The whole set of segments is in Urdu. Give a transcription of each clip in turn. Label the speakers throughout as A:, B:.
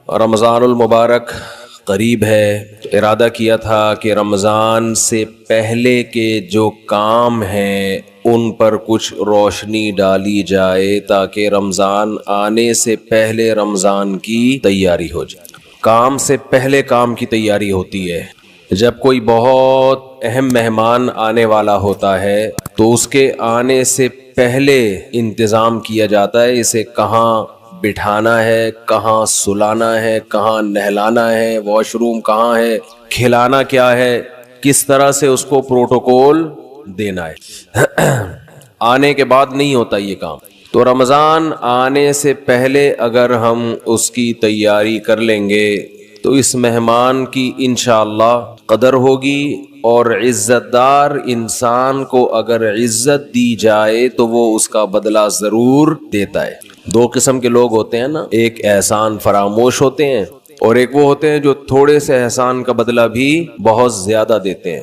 A: رمضان المبارک قریب ہے، تو ارادہ کیا تھا کہ رمضان سے پہلے کے جو کام ہیں ان پر کچھ روشنی ڈالی جائے تاکہ رمضان آنے سے پہلے رمضان کی تیاری ہو جائے۔ کام سے پہلے کام کی تیاری ہوتی ہے۔ جب کوئی بہت اہم مہمان آنے والا ہوتا ہے تو اس کے آنے سے پہلے انتظام کیا جاتا ہے، اسے کہاں بٹھانا ہے، کہاں سلانا ہے، کہاں نہلانا ہے، واش روم کہاں ہے، کھلانا کیا ہے، کس طرح سے اس کو پروٹوکول دینا ہے۔ آنے کے بعد نہیں ہوتا یہ کام۔ تو رمضان آنے سے پہلے اگر ہم اس کی تیاری کر لیں گے تو اس مہمان کی انشاءاللہ قدر ہوگی، اور عزت دار انسان کو اگر عزت دی جائے تو وہ اس کا بدلہ ضرور دیتا ہے۔ دو قسم کے لوگ ہوتے ہیں نا، ایک احسان فراموش ہوتے ہیں اور ایک وہ ہوتے ہیں جو تھوڑے سے احسان کا بدلہ بھی بہت زیادہ دیتے ہیں۔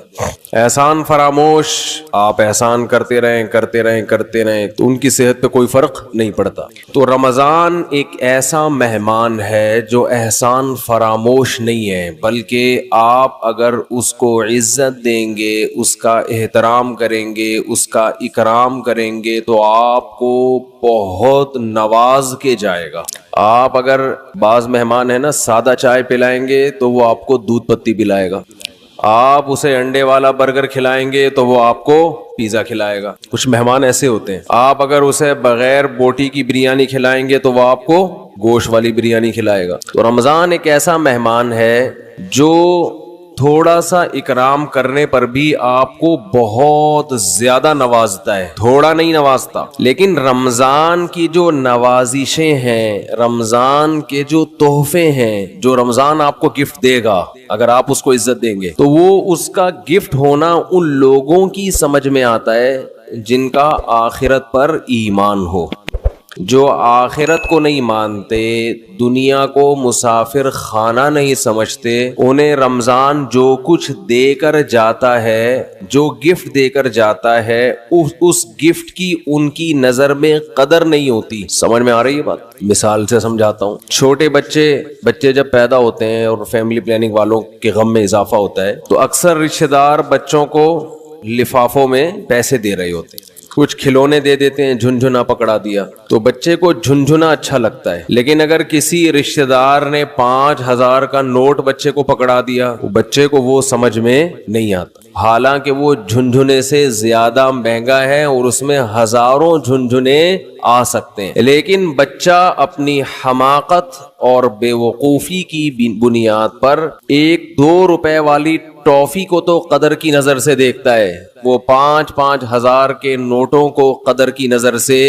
A: احسان فراموش، آپ احسان کرتے رہیں تو ان کی صحت پہ کوئی فرق نہیں پڑتا۔ تو رمضان ایک ایسا مہمان ہے جو احسان فراموش نہیں ہے، بلکہ آپ اگر اس کو عزت دیں گے، اس کا احترام کریں گے، اس کا اکرام کریں گے تو آپ کو بہت نواز کے جائے گا۔ آپ اگر بعض مہمان ہیں نا سادہ چائے پلائیں گے تو وہ آپ کو دودھ پتی پلائے گا، آپ اسے انڈے والا برگر کھلائیں گے تو وہ آپ کو پیزا کھلائے گا۔ کچھ مہمان ایسے ہوتے ہیں، آپ اگر اسے بغیر بوٹی کی بریانی کھلائیں گے تو وہ آپ کو گوشت والی بریانی کھلائے گا۔ تو رمضان ایک ایسا مہمان ہے جو تھوڑا سا اکرام کرنے پر بھی آپ کو بہت زیادہ نوازتا ہے، تھوڑا نہیں نوازتا۔ لیکن رمضان کی جو نوازشیں ہیں، رمضان کے جو تحفے ہیں، جو رمضان آپ کو گفٹ دے گا اگر آپ اس کو عزت دیں گے تو وہ اس کا گفٹ ہونا ان لوگوں کی سمجھ میں آتا ہے جن کا آخرت پر ایمان ہو۔ جو آخرت کو نہیں مانتے، دنیا کو مسافر خانہ نہیں سمجھتے، انہیں رمضان جو کچھ دے کر جاتا ہے، جو گفٹ دے کر جاتا ہے، اس گفٹ کی ان کی نظر میں قدر نہیں ہوتی۔ سمجھ میں آ رہی ہے بات؟ مثال سے سمجھاتا ہوں۔ چھوٹے بچے جب پیدا ہوتے ہیں اور فیملی پلاننگ والوں کے غم میں اضافہ ہوتا ہے تو اکثر رشتہ دار بچوں کو لفافوں میں پیسے دے رہے ہوتے ہیں، کچھ کھلونے دے دیتے ہیں، جھنجھنا پکڑا دیا تو بچے کو جھنجھنا اچھا لگتا ہے۔ لیکن اگر کسی رشتہ دار نے 5,000 کا نوٹ بچے کو پکڑا دیا، بچے کو وہ سمجھ میں نہیں آتا، حالانکہ وہ جھنجھنے سے زیادہ مہنگا ہے اور اس میں ہزاروں جھنجھنے آ سکتے ہیں۔ لیکن بچہ اپنی حماقت اور بے وقوفی کی بنیاد پر 1-2 روپے والی ٹافی کو تو قدر کی نظر سے دیکھتا ہے، وہ 5,000 کے نوٹوں کو قدر کی نظر سے،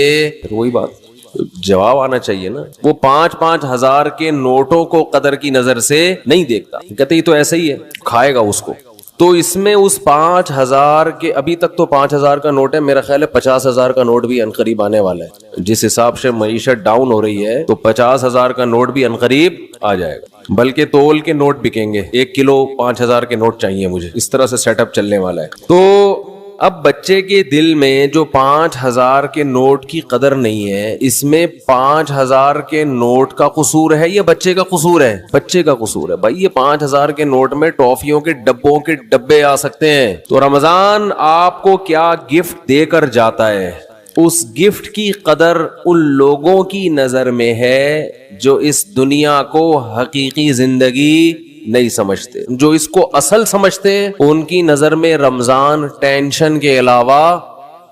A: وہی بات جواب آنا چاہیے نا، وہ 5,000 کے نوٹوں کو قدر کی نظر سے نہیں دیکھتا، کہتے ہی تو ایسا ہی ہے، کھائے گا اس کو۔ تو اس میں اس 5,000 کے، ابھی تک تو 5,000 کا نوٹ ہے، میرا خیال ہے 50,000 کا نوٹ بھی عنقریب آنے والا ہے۔ جس حساب سے معیشت ڈاؤن ہو رہی ہے تو 50,000 کا نوٹ بھی عنقریب آ جائے گا، بلکہ تول کے نوٹ بکیں گے، 1 کلو 5,000 کے نوٹ چاہیے مجھے، اس طرح سے سیٹ اپ چلنے والا ہے۔ تو اب بچے کے دل میں جو 5,000 کے نوٹ کی قدر نہیں ہے، اس میں 5,000 کے نوٹ کا قصور ہے یا بچے کا قصور ہے؟ بچے کا قصور ہے بھائی۔ یہ 5,000 کے نوٹ میں ٹافیوں کے ڈبوں کے ڈبے آ سکتے ہیں۔ تو رمضان آپ کو کیا گفٹ دے کر جاتا ہے، اس گفٹ کی قدر ان لوگوں کی نظر میں ہے جو اس دنیا کو حقیقی زندگی نہیں سمجھتے، جو اس کو اصل سمجھتے ہیں ان کی نظر میں رمضان ٹینشن کے علاوہ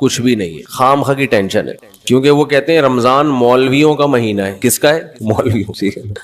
A: کچھ بھی نہیں ہے، خام خواہ کی ٹینشن ہے، کیونکہ وہ کہتے ہیں رمضان مولویوں کا مہینہ ہے۔ کس کا ہے؟ مولویوں،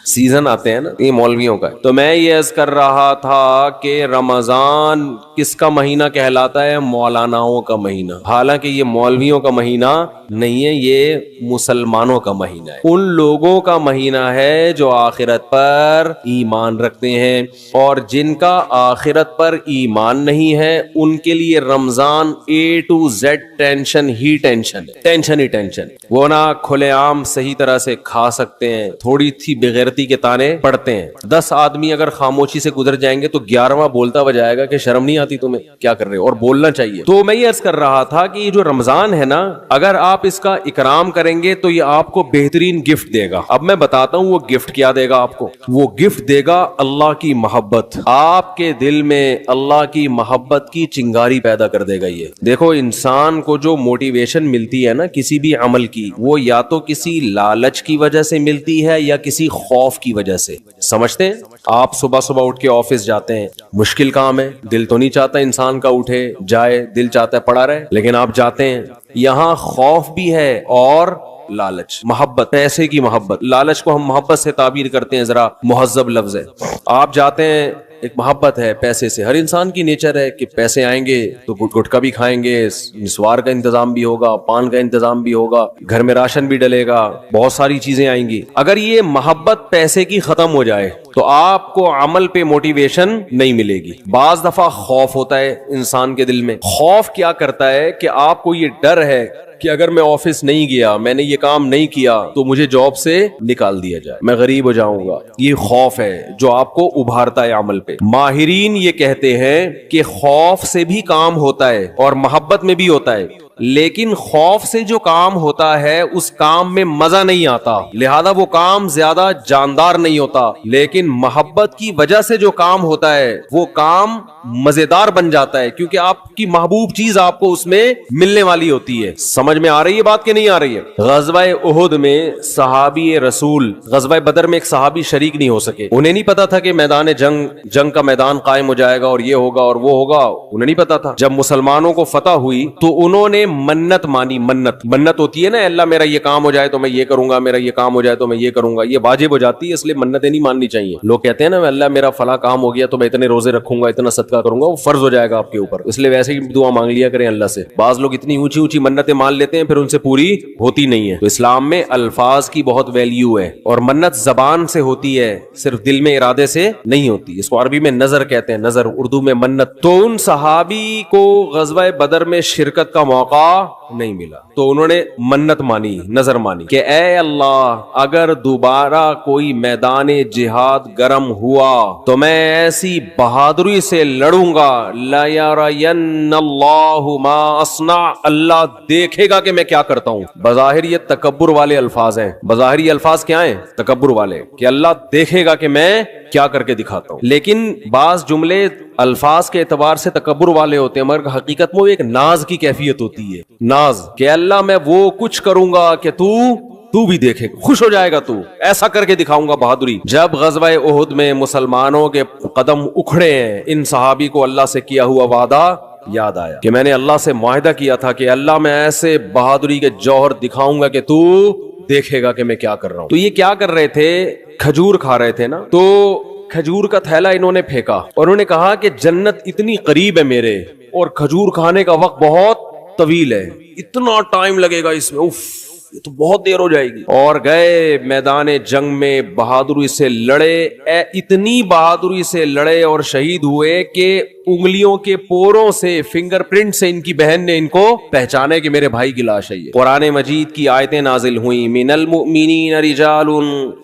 A: سیزن آتے ہیں نا، یہ مولویوں کا ہے۔ تو میں یہ عرض کر رہا تھا کہ رمضان کس کا مہینہ کہلاتا ہے؟ مولاناؤں کا مہینہ، حالانکہ یہ مولویوں کا مہینہ نہیں ہے، یہ مسلمانوں کا مہینہ ہے، ان لوگوں کا مہینہ ہے جو آخرت پر ایمان رکھتے ہیں، اور جن کا آخرت پر ایمان نہیں ہے ان کے لیے رمضان A to Z tension he tension ہے، ٹینشن ہی ٹینشن۔ ٹینشن. وہ نہ کھلے عام صحیح طرح سے کھا سکتے ہیں, تھوڑی سی بغیرتی کے تانے پڑتے ہیں. 10 آدمی اگر خاموشی سے گزر جائیں گے تو 11واں بولتا ہوا جائے گا کہ شرم نہیں آتی تمہیں, کیا کر رہے ہو, اور بولنا چاہیے. تو میں یہ عرض کر رہا تھا کہ یہ جو رمضان ہے نا, اگر آپ اس کا اکرام کریں گے تو یہ آپ کو بہترین گفٹ دے گا. اب میں بتاتا ہوں وہ گفٹ کیا دے گا آپ کو. وہ گفٹ دے گا اللہ کی محبت. آپ کے دل میں اللہ کی محبت کی چنگاری پیدا کر دے گا. یہ دیکھو, انسان کو جو موٹیویشن ملتی ہے نا کسی بھی عمل کی, وہ یا تو کسی لالچ کی وجہ سے ملتی ہے یا کسی خوف کی وجہ سے. سمجھتے ہیں آپ صبح صبح اٹھ کے آفس جاتے ہیں, مشکل کام ہے, دل تو نہیں چاہتا انسان کا اٹھے جائے, دل چاہتا ہے پڑا رہے, لیکن آپ جاتے ہیں. یہاں خوف بھی ہے اور لالچ, محبت, پیسے کی محبت. لالچ کو ہم محبت سے تعبیر کرتے ہیں, ذرا مہذب لفظ ہے. آپ جاتے ہیں, ایک محبت ہے پیسے سے. ہر انسان کی نیچر ہے کہ پیسے آئیں گے تو گٹکا بھی کھائیں گے, نسوار کا انتظام بھی ہوگا, پان کا انتظام بھی ہوگا, گھر میں راشن بھی ڈلے گا, بہت ساری چیزیں آئیں گی. اگر یہ محبت پیسے کی ختم ہو جائے تو آپ کو عمل پہ موٹیویشن نہیں ملے گی. بعض دفعہ خوف ہوتا ہے انسان کے دل میں. خوف کیا کرتا ہے کہ آپ کو یہ ڈر ہے کہ اگر میں آفس نہیں گیا, میں نے یہ کام نہیں کیا تو مجھے جاب سے نکال دیا جائے, میں غریب ہو جاؤں گا. یہ خوف ہے جو آپ کو ابھارتا ہے عمل پہ. ماہرین یہ کہتے ہیں کہ خوف سے بھی کام ہوتا ہے اور محبت میں بھی ہوتا ہے, لیکن خوف سے جو کام ہوتا ہے اس کام میں مزہ نہیں آتا, لہذا وہ کام زیادہ جاندار نہیں ہوتا. لیکن محبت کی وجہ سے جو کام ہوتا ہے وہ کام مزیدار بن جاتا ہے, کیونکہ آپ کی محبوب چیز آپ کو اس میں ملنے والی ہوتی ہے. سمجھ میں آ رہی ہے بات کہ نہیں آ رہی ہے؟ غزوہ احد میں صحابی رسول, غزوہ بدر میں ایک صحابی شریک نہیں ہو سکے. انہیں نہیں پتا تھا کہ میدان جنگ کا میدان قائم ہو جائے گا اور یہ ہوگا اور وہ ہوگا, انہیں نہیں پتا تھا. جب مسلمانوں کو فتح ہوئی تو انہوں نے منت مانی. منت ہوتی ہے نا, اللہ میرا یہ کام ہو جائے تو میں یہ کروں گا, میرا یہ کام ہو جائے تو میں یہ کروں گا. یہ واجب ہو جاتی ہے, اس لیے منتیں نہیں ماننی چاہیے. لوگ کہتے ہیں نا اللہ میرا فلاں کام ہو گیا تو میں اتنے روزے رکھوں گا, اتنا صدقہ کروں گا, وہ فرض ہو جائے گا آپ کے اوپر, اس لیے ویسے ہی دعا مانگ لیا کریں اللہ سے. بعض لوگ اتنی اونچی اونچی منتیں مان لیتے ہیں پھر ان سے پوری ہوتی نہیں ہے. تو اسلام میں الفاظ کی بہت ویلیو ہے, اور منت زبان سے ہوتی ہے, صرف دل میں ارادے سے نہیں ہوتی. اس کو عربی میں نظر کہتے ہیں, نظر, اردو میں منت. تو ان صحابی کو غزوہ بدر میں شرکت کا موقع نہیں ملا تو انہوں نے منت مانی, نظر مانی کہ اے اللہ اگر دوبارہ کوئی میدان جہاد گرم ہوا تو میں ایسی بہادری سے لڑوں گا, لا یرین اللہ ما اصنع, اللہ دیکھے گا کہ میں کیا کرتا ہوں. بظاہر یہ تکبر والے الفاظ ہیں, بظاہر یہ الفاظ کیا ہیں, تکبر والے, کہ اللہ دیکھے گا کہ میں کیا کر کے دکھاتا ہوں. لیکن بعض جملے الفاظ کے اعتبار سے تکبر والے ہوتے ہیں مگر حقیقت میں وہ ایک ناز کی کیفیت ہوتی ہے. ناز کہ اللہ میں وہ کچھ کروں گا کہ تو بھی دیکھے, خوش ہو جائے گا, تو ایسا کر کے دکھاؤں گا بہادری. جب غزوہ احد میں مسلمانوں کے قدم اکھڑے ہیں, ان صحابی کو اللہ سے کیا ہوا وعدہ یاد آیا کہ میں نے اللہ سے معاہدہ کیا تھا کہ اللہ میں ایسے بہادری کے جوہر دکھاؤں گا کہ تو دیکھے گا کہ میں کیا کر رہا ہوں. تو یہ کیا کر رہے تھے, کھجور کھا رہے تھے نا, تو کھجور کا تھیلا انہوں نے پھینکا اور انہوں نے کہا کہ جنت اتنی قریب ہے میرے اور کھجور کھانے کا وقت بہت طویل ہے, اتنا ٹائم لگے گا اس میں, اف یہ تو بہت دیر ہو جائے گی. اور گئے میدان جنگ میں, بہادری سے لڑے, اتنی بہادری سے لڑے اور شہید ہوئے کہ انگلیوں کے پوروں سے, فنگر پرنٹ سے ان کی بہن نے ان کو پہچانے کہ میرے بھائی کی لاش ہے یہ. قرآن مجید کی آیتیں نازل ہوئیں, من المؤمنین رجال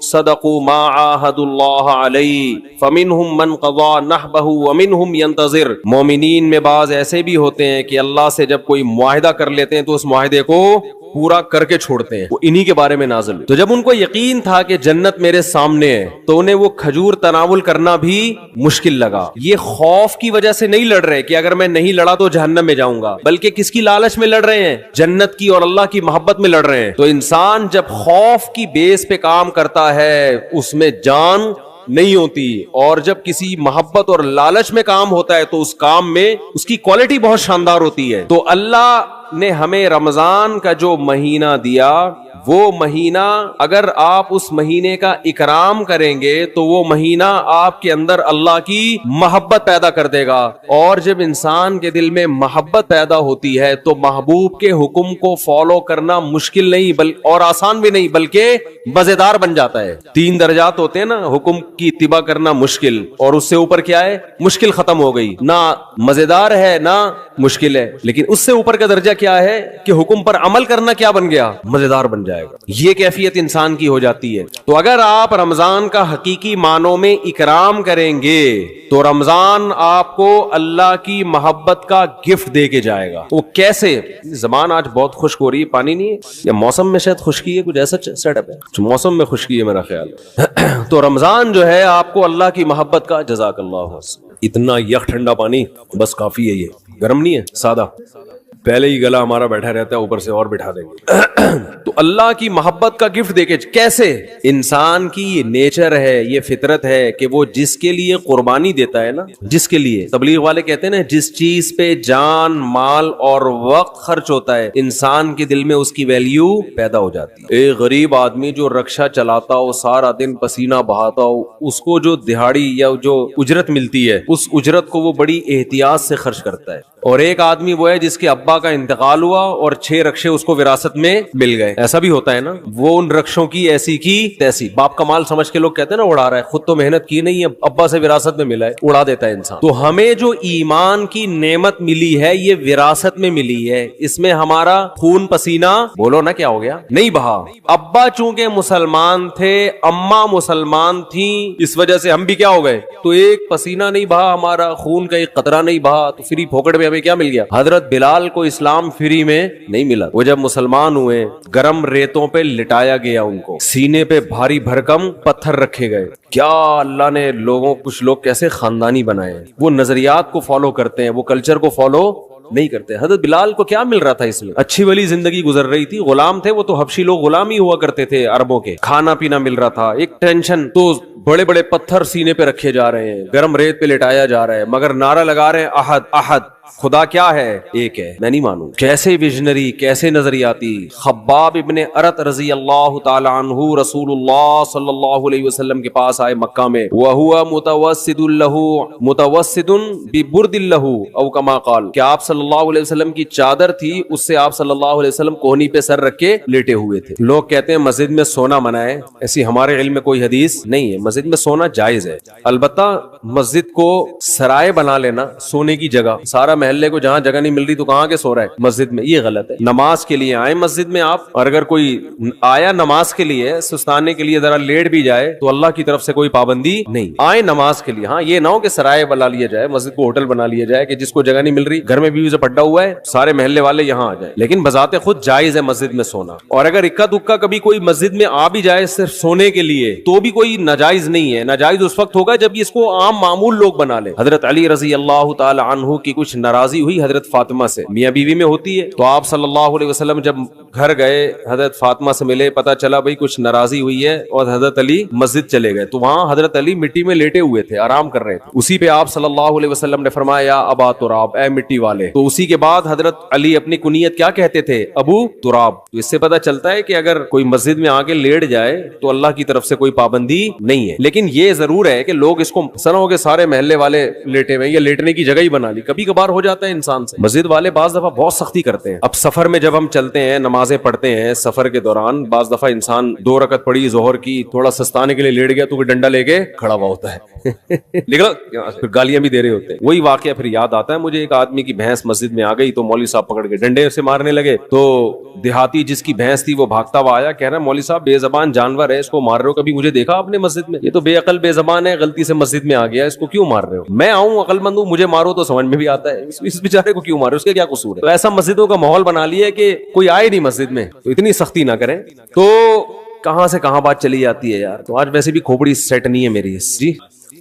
A: صدقوا ما عاهدوا اللہ علیہ فمنہم من قضى نحبہ ومنہم ينتظر. مومنین میں بعض ایسے بھی ہوتے ہیں کہ اللہ سے جب کوئی معاہدہ کر لیتے ہیں تو اس معاہدے کو پورا کر کے چھوڑتے ہیں, وہ انہی کے بارے میں نازل. تو جب ان کو یقین تھا کہ جنت میرے سامنے ہے تو انہیں وہ کھجور تناول کرنا بھی مشکل لگا. یہ خوف کی وجہ سے نہیں لڑ رہے کہ اگر میں نہیں لڑا تو جہنم میں جاؤں گا, بلکہ کس کی لالچ میں لڑ رہے ہیں, جنت کی اور اللہ کی محبت میں لڑ رہے ہیں. تو انسان جب خوف کی بیس پہ کام کرتا ہے اس میں جان نہیں ہوتی, اور جب کسی محبت اور لالچ میں کام ہوتا ہے تو اس کام میں اس کی کوالٹی بہت شاندار ہوتی ہے. تو اللہ نے ہمیں رمضان کا جو مہینہ دیا وہ مہینہ اگر آپ اس مہینے کا اکرام کریں گے تو وہ مہینہ آپ کے اندر اللہ کی محبت پیدا کر دے گا، اور جب انسان کے دل میں محبت پیدا ہوتی ہے تو محبوب کے حکم کو فالو کرنا مشکل نہیں اور آسان بھی نہیں بلکہ مزیدار بن جاتا ہے۔ 3 درجات ہوتے ہیں نا، حکم کی اتباع کرنا مشکل، اور اس سے اوپر کیا ہے؟ مشکل ختم ہو گئی، نہ مزیدار ہے نہ مشکل ہے، لیکن اس سے اوپر کا درجہ کیا ہے کہ حکم پر عمل کرنا کیا بن گیا؟ مزیدار بن جائے گا۔ یہ کیفیت انسان کی ہو جاتی ہے۔ تو اگر آپ رمضان کا حقیقی معنوں میں اکرام کریں گے تو رمضان آپ کو اللہ کی محبت کا گفٹ دے کے جائے گا۔ وہ کیسے؟ زبان آج بہت خشک ہو رہی ہے، پانی نہیں ہے یا موسم میں شاید خشکی ہے، کچھ ایسا سیٹ اپ ہے، موسم میں خشکی ہے میرا خیال۔ تو رمضان جو ہے آپ کو اللہ کی محبت کا، جزاک اللہ، اتنا یک ٹھنڈا پانی بس کافی ہے، یہ گرم نہیں ہے، سادہ، پہلے ہی گلا ہمارا بیٹھا رہتا ہے، اوپر سے اور بٹھا دیں گے۔ تو اللہ کی محبت کا گفٹ دے کے کیسے؟ انسان کی یہ نیچر ہے، یہ فطرت ہے کہ وہ جس کے لیے قربانی دیتا ہے نا، جس کے لیے، تبلیغ والے کہتے ہیں نا، جس چیز پہ جان، مال اور وقت خرچ ہوتا ہے انسان کے دل میں اس کی ویلیو پیدا ہو جاتی ہے۔ ایک غریب آدمی جو رکشہ چلاتا ہو، سارا دن پسینہ بہاتا ہو، اس کو جو دہاڑی یا جو اجرت ملتی ہے اس اجرت کو وہ بڑی احتیاط سے خرچ کرتا ہے۔ اور ایک آدمی وہ ہے جس کے ابا کا انتقال ہوا اور 6 رکشے اس کو وراثت میں مل گئے، ایسا بھی ہوتا ہے نا، وہ ان رکشوں کی ایسی کی تیسی، باپ کا مال سمجھ کے لوگ کہتے ہیں نا اڑا رہا ہے، خود تو محنت کی نہیں ہے، ابا سے وراثت میں ملا ہے، اڑا دیتا ہے انسان۔ تو ہمیں جو ایمان کی نعمت ملی ہے یہ وراثت میں ملی ہے، اس میں ہمارا خون پسینہ، بولو نا کیا ہو گیا، نہیں بہا۔ ابا چونکہ مسلمان تھے، اماں مسلمان تھیں، اس وجہ سے ہم بھی کیا ہو گئے، تو ایک پسینہ نہیں بہا ہمارا، خون کا ایک قطرہ نہیں بہا، تو فری پھوکٹ میں ہمیں کیا مل گیا؟ حضرت بلال کو اسلام فری میں نہیں ملا، وہ جب مسلمان ہوئے گرم ریتوں پہ لٹایا گیا، ان کو سینے پہ بھاری بھرکم پتھر رکھے گئے۔ کیا اللہ نے کچھ لوگ کیسے خاندانی بنائے ہیں، وہ نظریات کو فالو کرتے ہیں، وہ کلچر کو فالو نہیں کرتے۔ حضرت بلال کو کیا مل رہا تھا؟ اس میں اچھی والی زندگی گزر رہی تھی، غلام تھے وہ تو، حبشی لوگ غلام ہی ہوا کرتے تھے عربوں کے، کھانا پینا مل رہا تھا، ایک ٹینشن، تو بڑے بڑے پتھر سینے پہ رکھے جا رہے ہیں، گرم ریت پہ لٹایا جا رہا ہے، مگر نعرہ لگا رہے ہیں احد احد، خدا کیا ہے؟ ایک ہے، میں نہیں مانوں۔ کیسے ویژنری، کیسے نظریاتی۔ خباب ابن ارت رضی اللہ تعالی عنہ رسول اللہ صلی اللہ علیہ وسلم کے پاس آئے مکہ میں، وہو متوسد لہ متوسد ببرد لہ او کما قال، کہ آپ صلی اللہ علیہ وسلم کی چادر تھی، اس سے آپ صلی اللہ علیہ وسلم کوہنی پہ سر رکھ کے لیٹے ہوئے تھے۔ لوگ کہتے ہیں مسجد میں سونا منع ہے، ایسی ہمارے علم میں کوئی حدیث نہیں ہے، مسجد میں سونا جائز ہے، البتہ مسجد کو سرائے بنا لینا سونے کی جگہ، سارا محلے کو جہاں جگہ نہیں مل رہی تو کہاں کے سو رہا ہے؟ مسجد میں، یہ غلط ہے۔ نماز کے لیے آئے مسجد میں آپ، اور اگر کوئی آیا نماز کے لیے سستانے کے لیے ذرا لیٹ بھی جائے تو اللہ کی طرف سے کوئی پابندی نہیں، آئے نماز کے لیے۔ ہاں یہ نہ ہو کہ سرائے بنا لیا جائے، مسجد کو ہوٹل بنا لیا جائے کہ جس کو جگہ نہیں مل رہی، گھر میں بیوی سے پڈا ہوا ہے، سارے محلے والے یہاں آ جائیں، لیکن بذات خود جائز ہے مسجد میں سونا۔ اور اگر اکا دکا کبھی کوئی مسجد میں آ بھی جائے صرف سونے کے لیے تو بھی کوئی ناجائز نہیں ہے، ناجائز اس وقت ہوگا جب اس کو عام معمول لوگ بنا لے۔ حضرت علی رضی اللہ تعالی عنہ کی کچھ ناراضی ہوئی حضرت فاطمہ سے، میاں بیوی میں ہوتی ہے، تو آپ صلی اللہ علیہ وسلم جب گھر گئے حضرت فاطمہ سے ملے، پتا چلا بھئی کچھ ناراضی ہوئی ہے، اور حضرت علی مسجد چلے گئے، تو وہاں حضرت علی مٹی میں لیٹے ہوئے تھے، آرام کر رہے تھے، اسی پہ آپ صلی اللہ علیہ وسلم نے فرمایا یا ابا تراب، اے مٹی والے۔ تو اسی کے بعد حضرت علی اپنی کنیت کیا کہتے تھے؟ ابو تراب۔ تو اس سے پتا چلتا ہے کہ اگر کوئی مسجد میں آ کے لیٹ جائے تو اللہ کی طرف سے کوئی پابندی نہیں ہے، لیکن یہ ضرور ہے کہ لوگ اس کو سنا ہو کہ سارے محلے والے لیٹے ہوئے یا لیٹنے کی جگہ ہی بنا لی، کبھی کبھار ہو جاتا ہے انسان سے۔ مسجد والے بعض دفعہ بہت سختی کرتے ہیں، اب سفر میں جب ہم چلتے ہیں نمازیں پڑھتے ہیں، سفر کے دوران بعض دفعہ انسان 2 رکعت پڑھی ظہر کی، تھوڑا سستانے کے لیے لیٹ گیا تو کوئی ڈنڈا لے کے کھڑا ہوا ہوتا ہے لیکن پھر گالیاں بھی دے رہے ہوتے ہیں۔ وہی واقعہ پھر یاد آتا ہے مجھے، ایک آدمی کی بھینس مسجد میں آ گئی تو مولوی صاحب پکڑ کے ڈنڈے سے مارنے لگے، تو دیہاتی جس کی بھینس تھی وہ بھاگتا ہوا آیا، کہہ رہا مولوی صاحب بے زبان جانور ہے، اس کو مار رہے ہو، کبھی مجھے دیکھا آپ نے مسجد میں؟ یہ تو بے عقل بے زبان ہے، غلطی سے مسجد میں آ گیا، اس کو کیوں مار رہے ہو؟ میں آؤں عقل مند ہوں، مجھے مارو تو سمجھ میں بھی آتا ہے، اس بیچارے کو کیوں مارے، اس کے کیا قصور ہے؟ تو ایسا مسجدوں کا ماحول بنا لیا کہ کوئی آئے نہیں مسجد میں، تو اتنی سختی نہ کریں۔ تو کہاں سے کہاں بات چلی جاتی ہے یار، تو آج ویسے بھی کھوپڑی سیٹ نہیں ہے میری۔ جی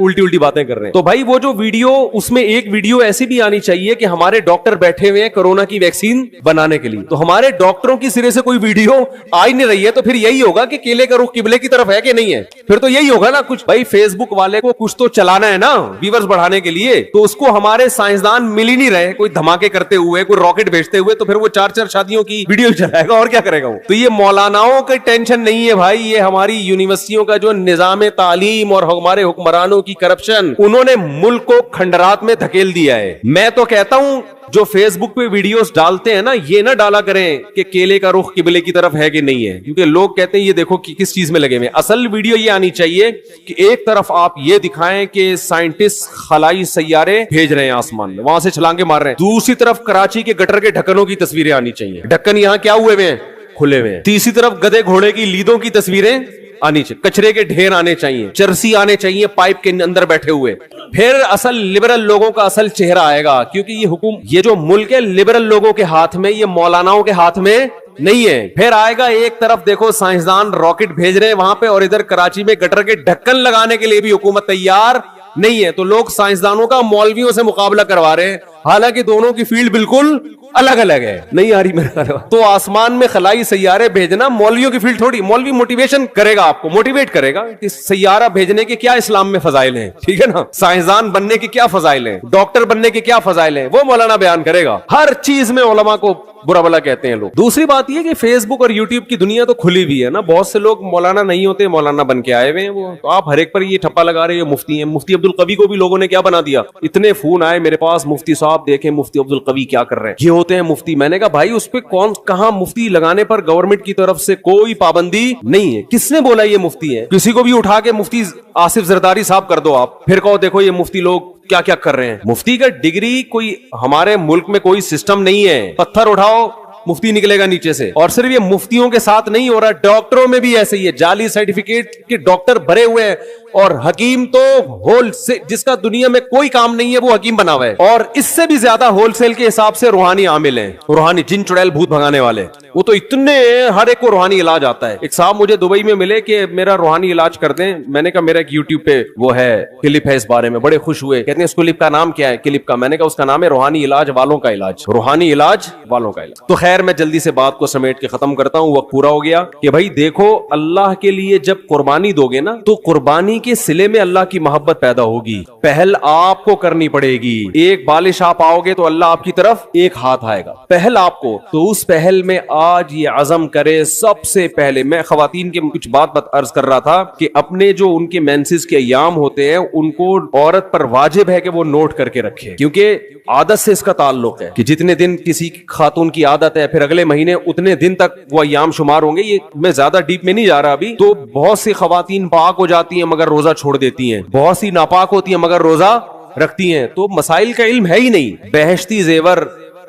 B: الٹی الٹی باتیں کر رہے ہیں. تو بھائی وہ جو ویڈیو, اس میں ایک ویڈیو ایسی بھی آنی چاہیے کہ ہمارے ڈاکٹر بیٹھے ہوئے ہیں کورونا کی ویکسین بنانے کے لیے, تو ہمارے ڈاکٹروں کی سرے سے کوئی ویڈیو آ ہی نہیں رہی ہے, تو پھر یہی ہوگا کہ کیلے کا رخ قبلے کی طرف ہے کہ نہیں ہے, پھر تو یہی ہوگا نا کچھ. بھائی فیس بک والے کو کچھ تو چلانا ہے نا ویورز بڑھانے کے لیے, تو اس کو ہمارے سائنسدان مل ہی نہیں رہے, کوئی دھماکے کرتے ہوئے, کوئی راکٹ بھیجتے ہوئے, تو پھر وہ 4 شادیوں کی ویڈیو چلائے گا اور کیا کرے گا وہ. تو یہ مولاناؤں کی ٹینشن نہیں ہے بھائی, یہ ہماری یونیورسٹیوں کا جو نظام تعلیم اور ہمارے حکمرانوں کی کرپشن, انہوں نے ملک کو کھنڈرات میں دھکیل دیا ہے. میں تو کہتا ہوں جو فیس بک پہ ویڈیوز ڈالتے ہیں نا, یہ نہ ڈالا کریں کہ کیلے کا رخ قبلے کی طرف ہے کہ نہیں ہے, کیونکہ لوگ کہتے ہیں یہ دیکھو کہ کس چیز میں لگے ہوئے. اصل ویڈیو یہ آنی چاہیے کہ ایک طرف آپ یہ دکھائیں کہ سائنٹسٹ خلائی سیارے بھیج رہے ہیں آسمان میں, وہاں سے چھلانگے مار رہے ہیں, دوسری طرف کراچی کے گٹر کے ڈھکنوں کی تصویریں آنی چاہیے, ڈھکن یہاں کیا ہوئے ہوئے ہیں, کھلے ہوئے ہیں. تیسری طرف گدے گھوڑے کی لیدوں کی تصویریں آنی چاہیے, کچرے کے ڈھیر آنے چاہیے, چرسی آنے چاہیے پائپ کے اندر بیٹھے ہوئے. پھر اصل لبرل لوگوں کا اصل چہرہ آئے گا, کیونکہ یہ جو ملک ہے لبرل لوگوں کے ہاتھ میں, یہ مولاناؤں کے ہاتھ میں نہیں ہے. پھر آئے گا ایک طرف دیکھو سائنسدان راکٹ بھیج رہے ہیں وہاں پہ, اور ادھر کراچی میں گٹر کے ڈھکن لگانے کے لیے بھی حکومت تیار نہیں ہے. تو لوگ سائنسدانوں کا مولویوں سے مقابلہ کروا رہے ہیں, حالانکہ دونوں کی فیلڈ بالکل الگ الگ ہے. نہیں آ رہی میرے خیال. تو آسمان میں خلائی سیارے بھیجنا مولویوں کی فیلڈ تھوڑی. مولوی موٹیویشن کرے گا, آپ کو موٹیویٹ کرے گا کہ سیارہ بھیجنے کے کیا اسلام میں فضائل ہیں, ٹھیک ہے نا, سائنسدان بننے کے کیا فضائل ہیں, ڈاکٹر بننے کے کیا فضائل ہیں, وہ مولانا بیان کرے گا. ہر چیز میں علماء کو برا بلا کہتے ہیں لوگ. دوسری بات یہ کہ فیس بک اور یوٹیوب کی دنیا تو کھلی بھی ہے نا, بہت سے لوگ مولانا نہیں ہوتے, مولانا بن کے آئے ہوئے ہیں وہ. تو آپ ہر ایک پر یہ ٹھپا لگا رہے ہیں مفتی ہیں. مفتی عبدالقوی کو بھی لوگوں نے کیا بنا دیا, اتنے فون آئے میرے پاس, مفتی صاحب دیکھیں مفتی عبدالقوی کیا کر رہے ہیں, یہ ہوتے ہیں مفتی. میں نے کہا بھائی اس پہ کون کہاں مفتی لگانے پر گورنمنٹ کی طرف سے کوئی پابندی نہیں ہے. کس نے بولا یہ مفتی ہے؟ کسی کو بھی اٹھا کے مفتی آصف زرداری صاحب کر دو آپ, پھر کہو دیکھو یہ مفتی لوگ کیا کیا کر رہے ہیں. مفتی کا ڈگری کوئی ہمارے ملک میں کوئی سسٹم نہیں ہے, پتھر اٹھاؤ مفتی نکلے گا نیچے سے. اور صرف یہ مفتیوں کے ساتھ نہیں ہو رہا, ڈاکٹروں میں بھی ایسے ہی ہے, جعلی سرٹیفکیٹ کے ڈاکٹر بھرے ہوئے ہیں. اور حکیم تو ہول سے, جس کا دنیا میں کوئی کام نہیں ہے وہ حکیم بنا ہوا ہے. اور اس سے بھی زیادہ ہول سیل کے حساب سے روحانی عامل ہیں, روحانی جن چڑیل بھوت بھگانے والے, وہ تو اتنے ہر ایک کو روحانی علاج آتا ہے. ایک صاحب مجھے دبئی میں ملے کہ میرا روحانی علاج کر دیں. میں نے کہا میرا ایک یوٹیوب پہ وہ ہے کلپ ہے اس بارے میں, بڑے خوش ہوئے, کہتے ہیں اس کلپ کا نام کیا ہے, کلپ کا. میں نے کہا اس کا نام ہے روحانی علاج والوں کا علاج, روحانی علاج والوں کا علاج. تو خیر میں جلدی سے بات کو سمیٹ کے ختم کرتا ہوں, وقت پورا ہو گیا. کہ بھائی دیکھو اللہ کے لیے جب قربانی دو گے نا, تو قربانی کے صلے میں اللہ کی محبت پیدا ہوگی. پہل آپ کو کرنی پڑے گی. ایک بالش آپ آؤ گے تو اللہ آپ کی طرف ایک ہاتھ آئے گا, پہل آپ کو. تو اس پہل میں آج یہ عزم کرے سب سے پہلے. میں خواتین کے کچھ بات عرض کر رہا تھا کہ اپنے جو ان کے مینسز کے ایام ہوتے ہیں ان کو عورت پر واجب ہے کہ وہ نوٹ کر کے رکھے, کیونکہ عادت سے اس کا تعلق ہے کہ جتنے دن کسی خاتون کی عادت ہے پھر اگلے مہینے اتنے دن تک وہ ایام شمار ہوں گے. یہ میں زیادہ ڈیپ میں نہیں جا رہا ابھی. تو بہت سی خواتین پاک ہو جاتی ہیں مگر روزہ چھوڑ دیتی ہیں, بہت سی ناپاک ہوتی ہیں مگر روزہ رکھتی ہیں. تو مسائل کا علم ہے ہی نہیں. بہشتی زیور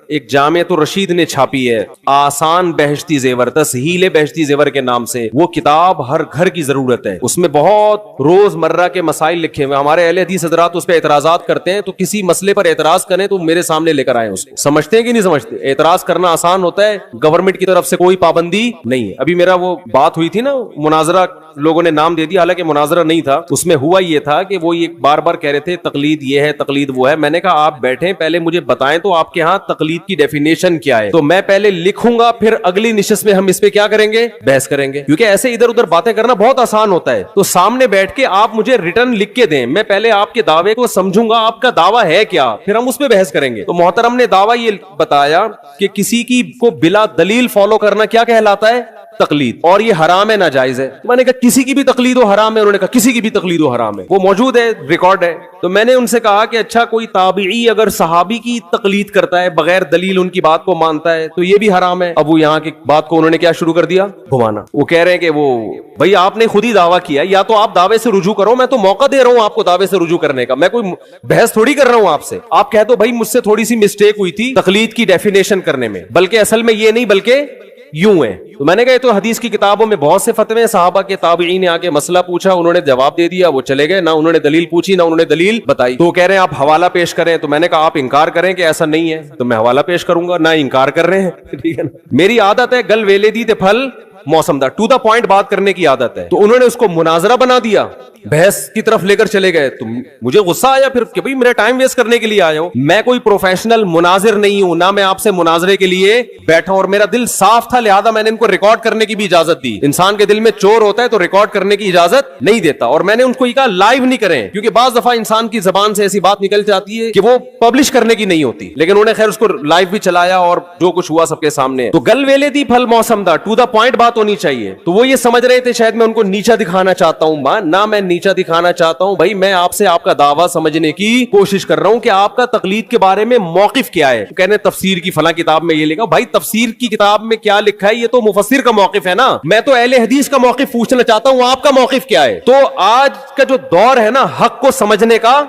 B: ایک جامعۃ الرشید نے چھاپی ہے, آسان بہشتی زیور, تسہیل بہشتی زیور کے نام سے. وہ کتاب ہر گھر کی ضرورت ہے. اس میں بہت روز مرہ کے مسائل لکھے ہوئے. ہمارے اہل حدیث حضرات اس پہ اعتراضات کرتے ہیں, تو کسی مسئلے پر اعتراض کریں تو میرے سامنے لے کر آئیں. اس کو سمجھتے ہیں کہ نہیں سمجھتے؟ اعتراض کرنا آسان ہوتا ہے, گورنمنٹ کی طرف سے کوئی پابندی نہیں ہے. ابھی میرا وہ بات ہوئی تھی نا, مناظرہ لوگوں نے نام دے دیا, حالانکہ مناظرہ نہیں تھا. اس میں ہوا یہ تھا کہ وہ یہ بار بار کہہ رہے تھے تقلید یہ ہے تقلید وہ ہے. میں نے کہا آپ بیٹھیں پہلے مجھے بتائیں تو آپ کے ہاں تقلید کی ڈیفینیشن کیا ہے, تو میں پہلے لکھوں گا, پھر اگلی نشست میں ہم اس پہ کیا کریں گے, بحث کریں گے. کیونکہ ایسے ادھر ادھر باتیں کرنا بہت آسان ہوتا ہے. تو سامنے بیٹھ کے آپ مجھے ریٹرن لکھ کے دیں, میں پہلے آپ کے دعوے کو سمجھوں گا, آپ کا دعویٰ ہے کیا, پھر ہم اس پہ بحث کریں گے. تو محترم نے دعویٰ یہ بتایا کہ کسی کی کو بلا دلیل فالو کرنا کیا کہلاتا ہے, تقلید, اور یہ حرام ہے, ناجائز ہے. میں نے کہا کسی کی بھی تقلید ہو حرام ہے. انہوں نے کہا کسی کی بھی تقلید ہو حرام ہے. وہ موجود ہے, ریکارڈ ہے. تو میں نے ان سے کہا کہ اچھا کوئی تابعی اگر صحابی کی تقلید کرتا ہے, بغیر دلیل ان کی بات کو مانتا ہے, تو یہ بھی حرام ہے. اب وہ یہاں کی بات کو انہوں نے کیا شروع کر دیا, گھمانا. وہ کہہ رہے ہیں کہ وہ بھائی آپ نے خود ہی دعویٰ کیا, یا تو آپ دعوے سے رجوع کرو, میں تو موقع دے رہا ہوں آپ کو دعوے سے رجوع کرنے کا, میں کوئی بحث تھوڑی کر رہا ہوں آپ سے. آپ کہہ دو بھائی مجھ سے تھوڑی سی مسٹیک ہوئی تھی تقلید کی ڈیفینیشن کرنے میں, بلکہ اصل میں یہ نہیں بلکہ یوں ہے. تو میں نے کہا تو حدیث کی کتابوں میں بہت سے فتوے ہیں, صحابہ کے تابعین نے آ کے مسئلہ پوچھا, انہوں نے جواب دے دیا, وہ چلے گئے, نہ انہوں نے دلیل پوچھی نہ انہوں نے دلیل بتائی. تو کہہ رہے ہیں آپ حوالہ پیش کریں, تو میں نے کہا آپ انکار کریں کہ ایسا نہیں ہے تو میں حوالہ پیش کروں گا, نہ انکار کر رہے ہیں, ٹھیک ہے نا. میری عادت ہے گل ویلے دی تے پھل موسم دا, ٹو دا پوائنٹ بات کرنے کی عادت ہے. تو انہوں نے اس کو مناظرہ بنا دیا, بحث کی طرف لے کر چلے گئے. تو مجھے غصہ آیا پھر کہ بھئی میرا ٹائم ویسٹ کرنے کے لیے آیا ہوں, میں کوئی پروفیشنل مناظر نہیں ہوں, نہ میں آپ سے مناظرے کے لیے بیٹھا ہوں, اور میرا دل صاف تھا, لہذا میں نے ان کو ریکارڈ کرنے کی بھی اجازت دی. انسان کے دل میں چور ہوتا ہے تو ریکارڈ کرنے کی اجازت نہیں دیتا, اور میں نے ان کو یہ کہا لائیو نہیں کریں, کیونکہ بعض دفعہ انسان کی زبان سے ایسی بات نکل جاتی ہے کہ وہ پبلش کرنے کی نہیں ہوتی. لیکن انہوں نے خیر اس کو لائیو بھی چلایا اور جو کچھ ہوا سب کے سامنے. تو گل ویلے دی پھل موسم دا, ٹو دا پوائنٹ بات ہونی چاہیے. تو وہ یہ سمجھ رہے تھے شاید میں ان کو نیچا دکھانا چاہتا ہوں. نہ میں نیچا دکھانا چاہتا ہوں بھائی, میں آپ سے آپ کا دعویٰ سمجھنے کی کوشش کر رہا ہوں کہ آپ کا تقلید کے بارے میں موقف کیا ہے. کہنے تفسیر کی فلاں کتاب میں یہ لکھا, بھائی تفسیر کی کتاب میں کیا لکھا ہے یہ تو مفسر کا موقف ہے نا, میں تو اہل حدیث کا موقف پوچھنا چاہتا ہوں, آپ کا موقف کیا ہے. تو آج کا جو دور ہے نا حق کو سمجھنے کا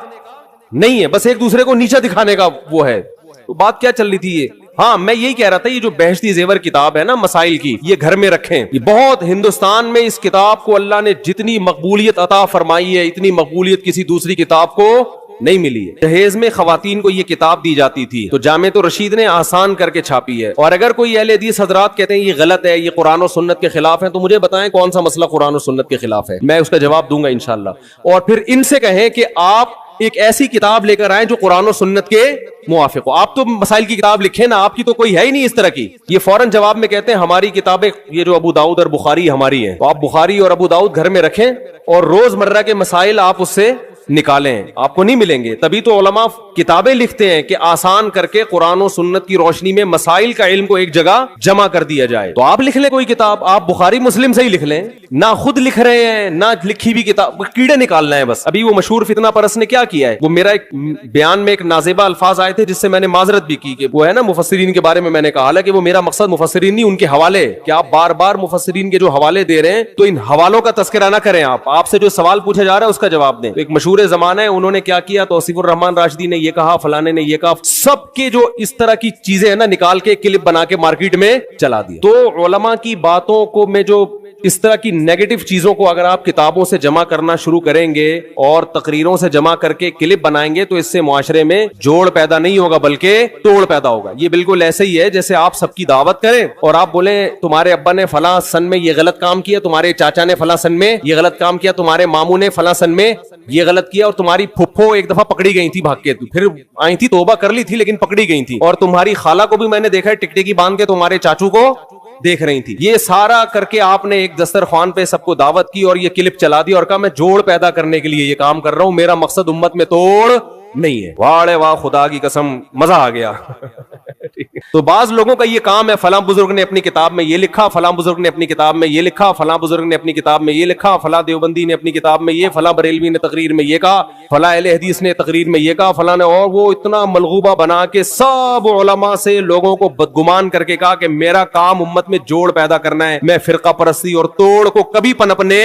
B: نہیں ہے, بس ایک دوسرے کو نیچا دکھانے کا وہ ہے. تو بات کیا چل رہی تھی یہ, ہاں میں یہی کہہ رہا تھا یہ جو بہشتی زیور کتاب ہے نا مسائل کی, یہ گھر میں رکھیں. یہ بہت ہندوستان میں اس کتاب کو اللہ نے جتنی مقبولیت عطا فرمائی ہے اتنی مقبولیت کسی دوسری کتاب کو نہیں ملی ہے. جہیز میں خواتین کو یہ کتاب دی جاتی تھی تو جامعۃ الرشید نے آسان کر کے چھاپی ہے. اور اگر کوئی اہل حدیث حضرات کہتے ہیں یہ غلط ہے, یہ قرآن و سنت کے خلاف ہے, تو مجھے بتائیں کون سا مسئلہ قرآن و سنت کے خلاف ہے, میں اس کا جواب دوں گا انشاءاللہ. اور پھر ان سے کہیں کہ آپ ایک ایسی کتاب لے کر آئیں جو قرآن و سنت کے موافق ہو. آپ تو مسائل کی کتاب لکھیں نا, آپ کی تو کوئی ہے ہی نہیں اس طرح کی. یہ فوراً جواب میں کہتے ہیں ہماری کتابیں یہ جو ابو داؤد اور بخاری ہماری ہیں, تو آپ بخاری اور ابو داؤد گھر میں رکھیں اور روز مرہ کے مسائل آپ اس سے نکالیں, آپ کو نہیں ملیں گے. تبھی تو علماء کتابیں لکھتے ہیں کہ آسان کر کے قرآن و سنت کی روشنی میں مسائل کا علم کو ایک جگہ جمع کر دیا جائے. تو آپ لکھ لیں کوئی کتاب, آپ بخاری مسلم سے ہی لکھ لیں, نہ خود لکھ رہے ہیں نہ لکھی بھی کتاب, کیڑے نکالنا ہے بس. ابھی وہ مشہور فتنہ پرست نے کیا کیا ہے, وہ میرا ایک بیان میں ایک نازیبہ الفاظ آئے تھے جس سے میں نے معذرت بھی کی کہ وہ ہے نا مفسرین کے بارے میں نے کہا, حالانکہ وہ میرا مقصد مفسرین نہیں ان کے حوالے, کہ آپ بار بار مفسرین کے جو حوالے دے رہے ہیں تو ان حوالوں کا تذکرہ نہ کریں. آپ سے جو سوال پوچھا جا رہا ہے اس کا جواب دیں. ایک مشہور زمانہ ہے, انہوں نے کیا کیا, توصیف الرحمان راشدی نے یہ کہا, فلانے نے یہ کہا, سب کے جو اس طرح کی چیزیں ہیں نا نکال کے کلپ بنا کے مارکیٹ میں چلا دیا. تو علماء کی باتوں کو میں جو اس طرح کی نیگیٹو چیزوں کو اگر آپ کتابوں سے جمع کرنا شروع کریں گے اور تقریروں سے جمع کر کے کلپ بنائیں گے تو اس سے معاشرے میں جوڑ پیدا نہیں ہوگا بلکہ توڑ پیدا ہوگا. یہ بالکل ایسے ہی ہے جیسے آپ سب کی دعوت کریں اور آپ بولیں تمہارے ابا نے فلاں سن میں یہ غلط کام کیا, تمہارے چاچا نے فلاں سن میں یہ غلط کام کیا, تمہارے ماموں نے فلاں سن میں یہ غلط کیا, اور تمہاری پھپھو ایک دفعہ پکڑی گئی تھی بھاگ کے, پھر آئی تھی توبہ کر لی تھی لیکن پکڑی گئی تھی, اور تمہاری خالہ کو بھی میں نے دیکھا ہے ٹکٹکی باندھ کے تمہارے چاچو کو دیکھ رہی تھی. یہ سارا کر کے آپ نے ایک دسترخوان پہ سب کو دعوت کی اور یہ کلپ چلا دی اور کہا میں جوڑ پیدا کرنے کے لیے یہ کام کر رہا ہوں, میرا مقصد امت میں توڑ نہیں ہے. واڑے واہ خدا کی قسم, مزہ آ گیا. تو بعض لوگوں کا یہ کام ہے, فلاں بزرگ نے اپنی کتاب میں یہ لکھا, فلاں بزرگ نے اپنی کتاب میں یہ لکھا, فلاں بزرگ نے اپنی کتاب میں یہ لکھا, فلاں دیوبندی نے اپنی کتاب میں یہ, فلاں بریلوی نے تقریر میں یہ کہا, فلاں اہل حدیث نے تقریر میں یہ کہا, فلاں نے, اور وہ اتنا ملغوبہ بنا کے سب علماء سے لوگوں کو بدگمان کر کے کہا کہ میرا کام امت میں جوڑ پیدا کرنا ہے, میں فرقہ پرستی اور توڑ کو کبھی پنپنے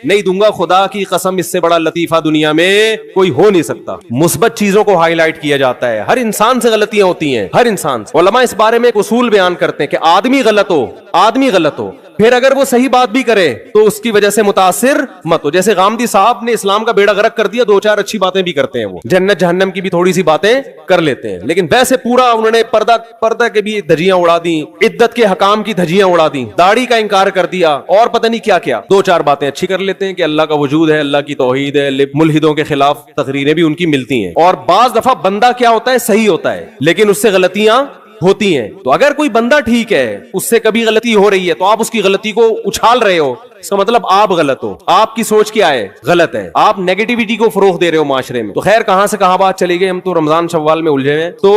B: نہیں دوں گا. خدا کی قسم اس سے بڑا لطیفہ دنیا میں کوئی ہو نہیں سکتا. مثبت چیزوں کو ہائی لائٹ کیا جاتا ہے, ہر انسان سے غلطیاں ہوتی ہیں, ہر انسان سے. علماء اس بارے میں ایک اصول بیان کرتے ہیں کہ آدمی غلط ہو پھر اگر وہ صحیح بات بھی کرے تو اس کی وجہ سے متاثر مت ہو. جیسے غامدی صاحب نے اسلام کا بیڑا غرق کر دیا, دو چار اچھی باتیں بھی کرتے ہیں, وہ جنت جہنم کی بھی تھوڑی سی باتیں کر لیتے ہیں, لیکن ویسے پورا انہوں نے پردہ کے بھی دھجیاں اڑا دی, عدت کے حکام کی دھجیاں اڑا دی, داڑھی کا انکار کر دیا, اور پتہ نہیں کیا کیا. دو چار باتیں اچھی کر لیتے ہیں کہ اللہ کا وجود ہے, اللہ کی توحید ہے, ملحدوں کے خلاف تقریریں بھی ان کی ملتی ہیں, اور بعض دفعہ بندہ کیا ہوتا ہے صحیح ہوتا ہے لیکن اس سے غلطیاں ہوتی ہیں. تو اگر کوئی بندہ ٹھیک ہے, اس سے کبھی غلطی ہو رہی ہے, تو آپ اس کی غلطی کو اچھال رہے ہو, اس کا مطلب آپ غلط ہو, آپ کی سوچ کیا ہے, غلط ہے, آپ نیگیٹیوٹی کو فروغ دے رہے ہو معاشرے میں. تو خیر کہاں سے کہاں بات چلی گئی, ہم تو رمضان شوال میں الجھے ہیں. تو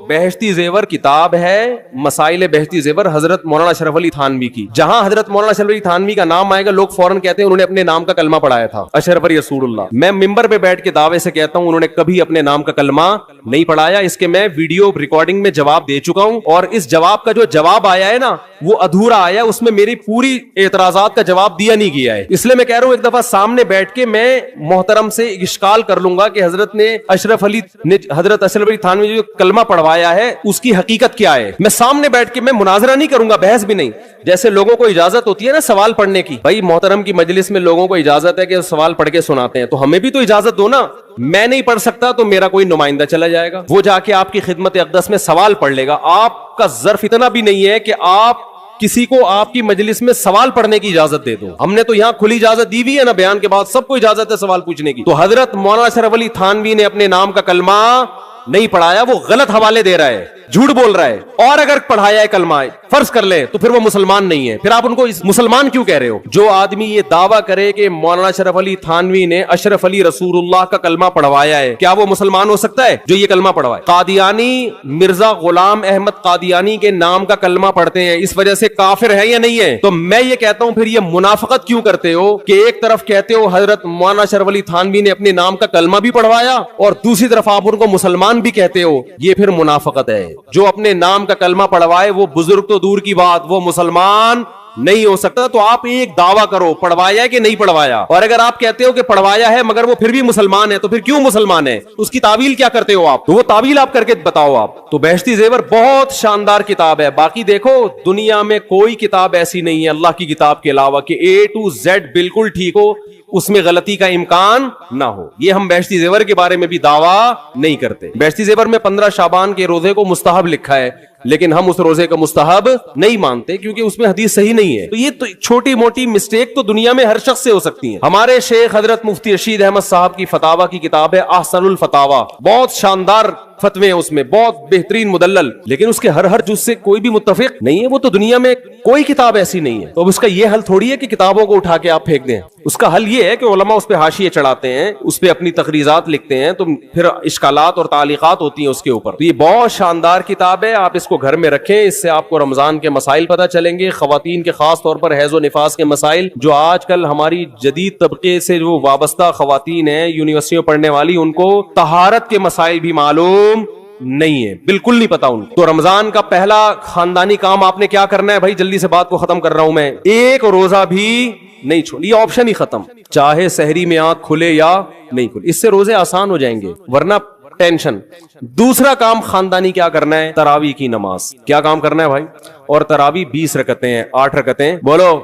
B: بہشتی زیور کتاب ہے, مسائل بہشتی زیور حضرت مولانا اشرف علی تھانوی کی. جہاں حضرت مولانا اشرف علی تھانوی کا نام آئے گا لوگ فوراً کہتے ہیں انہوں نے اپنے نام کا کلمہ پڑھایا تھا, اشرف علی رسول اللہ. میں ممبر پہ بیٹھ کے دعوے سے کہتا ہوں انہوں نے کبھی اپنے نام کا کلمہ نہیں پڑھایا. اس کے میں ویڈیو ریکارڈنگ میں جواب دے چکا ہوں, اور اس جواب کا جو جواب آیا ہے نا وہ ادھورا آیا, اس میں میری پوری اعتراضات کا جواب دیا نہیں گیا ہے. اس لیے میں کہہ رہا ہوں ایک دفعہ سامنے بیٹھ کے میں محترم سے اشکال کر لوں گا کہ حضرت اشرف علی تھانوی جو کلمہ پڑھوایا پڑھوایا ہے اس کی حقیقت کیا ہے. میں سامنے بیٹھ کے میں مناظرہ نہیں کروں گا, بحث بھی نہیں. جیسے لوگوں کو اجازت ہوتی ہے نا سوال پڑھنے کی, بھائی محترم کی مجلس میں لوگوں کو اجازت ہے کہ سوال پڑھ کے سناتے ہیں, تو ہمیں بھی تو اجازت دو نا. میں نہیں پڑھ سکتا تو میرا کوئی نمائندہ چلا جائے گا, وہ جا کے آپ کی خدمت اقدس میں سوال پڑھ لے گا. آپ کا ظرف اتنا بھی نہیں ہے کہ آپ کسی کو آپ کی مجلس میں سوال پڑھنے کی اجازت دے دو. ہم نے تو یہاں کھلی اجازت دی ہوئی ہے نا, بیان کے بعد سب کو اجازت ہے سوال پوچھنے کی. تو حضرت مولانا اشرف علی تھانوی نے اپنے نام کا کلمہ نہیں پڑھایا, وہ غلط حوالے دے رہا ہے, جھوٹ بول رہا ہے. اور اگر پڑھایا ہے کلمہ فرض کر لے تو پھر وہ مسلمان نہیں ہے, پھر آپ ان کو مسلمان کیوں کہہ رہے ہو؟ جو آدمی یہ دعویٰ کرے کہ مولانا اشرف علی تھانوی نے اشرف علی رسول اللہ کا کلمہ پڑھوایا ہے, کیا وہ مسلمان ہو سکتا ہے جو یہ کلمہ پڑھوائے؟ قادیانی مرزا غلام احمد قادیانی کے نام کا کلمہ پڑھتے ہیں, اس وجہ سے کافر ہے یا نہیں ہے؟ تو میں یہ کہتا ہوں پھر یہ منافقت کیوں کرتے ہو کہ ایک طرف کہتے ہو حضرت مولانا اشرف علی تھانوی نے اپنے نام کا کلمہ بھی پڑھوایا اور دوسری طرف آپ ان کو مسلمان بھی کہتے ہو. یہ پھر منافقت ہے. جو اپنے نام کا کلمہ پڑھوائے وہ بزرگ تو دور کی بات, وہ مسلمان نہیں ہو سکتا. تو آپ ایک دعویٰ کرو پڑھوایا کہ نہیں پڑھوایا, اور اگر آپ کہتے ہو کہ پڑھوایا ہے مگر وہ پھر بھی مسلمان ہے تو پھر کیوں مسلمان ہے, اس کی تعویل کیا کرتے ہو آپ؟ تو وہ تعویل آپ کر کے بتاؤ آپ. تو بہشتی زیور بہت شاندار کتاب ہے. باقی دیکھو دنیا میں کوئی کتاب ایسی نہیں ہے اللہ کی کتاب کے علاوہ کہ A to Z بالکل ٹھیک ہو, اس میں غلطی کا امکان نہ ہو. یہ ہم بہشتی زیور کے بارے میں بھی دعویٰ نہیں کرتے. بہشتی زیور میں 15 شعبان کے روزے کو مستحب لکھا ہے, لیکن ہم اس روزے کا مستحب نہیں مانتے کیونکہ اس میں حدیث صحیح نہیں ہے. تو یہ تو چھوٹی موٹی مسٹیک تو دنیا میں ہر شخص سے ہو سکتی ہیں. ہمارے شیخ حضرت مفتی رشید احمد صاحب کی فتاوا کی کتاب ہے احسن الفتاوا, بہت شاندار فتوے ہیں اس میں, بہت بہترین مدلل, لیکن اس کے ہر جز سے کوئی بھی متفق نہیں ہے. وہ تو دنیا میں کوئی کتاب ایسی نہیں ہے. تو اب اس کا یہ حل تھوڑی ہے کہ کتابوں کو اٹھا کے آپ پھینک دیں. اس کا حل یہ ہے کہ علماء اس پہ حاشیے چڑھاتے ہیں, اس پہ اپنی تقریضات لکھتے ہیں, تو پھر اشکالات اور تعلیقات ہوتی ہیں اس کے اوپر. تو یہ بہت شاندار کتاب ہے, آپ اس کو گھر میں رکھیں, اس سے آپ کو رمضان کے مسائل پتہ چلیں گے, خواتین کے خاص طور پر حیض و نفاس کے مسائل, جو آج کل ہماری جدید طبقے سے جو وابستہ خواتین ہیں یونیورسٹیوں پڑھنے والی, ان کو طہارت کے مسائل بھی معلوم نہیں ہے, بالکل نہیں پتا ان کو. تو رمضان کا پہلا خاندانی کام آپ نے کیا کرنا ہے؟ بھائی جلدی سے بات کو ختم کر رہا ہوں میں, ایک روزہ بھی نہیں چھوڑ, یہ آپشن ہی ختم, چاہے سحری میں آنکھ کھلے یا نہیں کھلے, اس سے روزے آسان ہو جائیں گے ورنہ ٹینشن. دوسرا کام خاندانی کیا کرنا ہے؟ تراویح کی نماز. کیا کام کرنا ہے بھائی؟ اور تراویح 20 رکعتیں ہیں, 8 رکعتیں بولو